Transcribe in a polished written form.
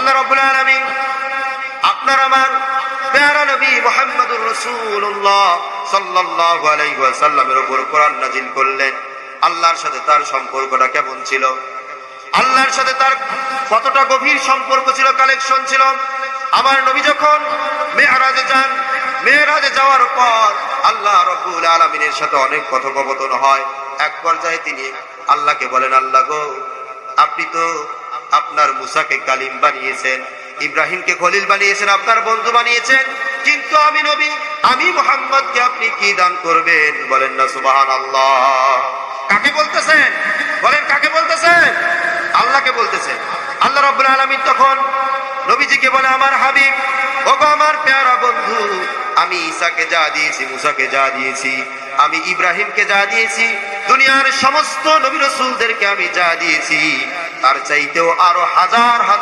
আল্লাহ রাব্বুল আলামিন আপনার আমার প্যারা নবী মুহাম্মদুর রাসূলুল্লাহ সাল্লাল্লাহু আলাইহি ওয়াসাল্লামের উপর কোরআন নাযিল করলেন। আল্লাহর সাথে তার সম্পর্কটা কেমন ছিল, আল্লাহর সাথে তার কতটা গভীর সম্পর্ক ছিল, কালেকশন ছিল। আমার নবী যখন মেরাজে যান, মেরাজে যাওয়ার পর আল্লাহ রাব্বুল আলামিনের সাথে অনেক কথোপকথন হয়। এক পর্যায়ে তিনি আল্লাহকে বলেন, আল্লাহ গো, আপনি তো আপনার মুসাকে কালিম বানিয়েছেন, ইব্রাহিমকে খলিল বানিয়েছেন, আপনার বন্ধু বানিয়েছেন, কিন্তু আমি নবী, আমি মুহাম্মদকে আপনি কি দান করবেন? বলেন না সুবহানাল্লাহ। কাকে বলতেছেন? বলেন কাকে বলতেছেন? আল্লাহকে বলতেছেন। আল্লাহ রাব্বুল আলামিন তখন নবীজিকে বলে, আমার হাবিব, ওগো আমার প্যারা বন্ধু, আমি ঈসাকে যা দিয়েছি, মুসাকে যা দিয়েছি, আমি ইব্রাহিমকে যা দিয়েছি, দুনিয়ার সমস্ত নবী রাসূলদেরকে আমি যা দিয়েছি, তার চাইতেও আরো হাজার হাজার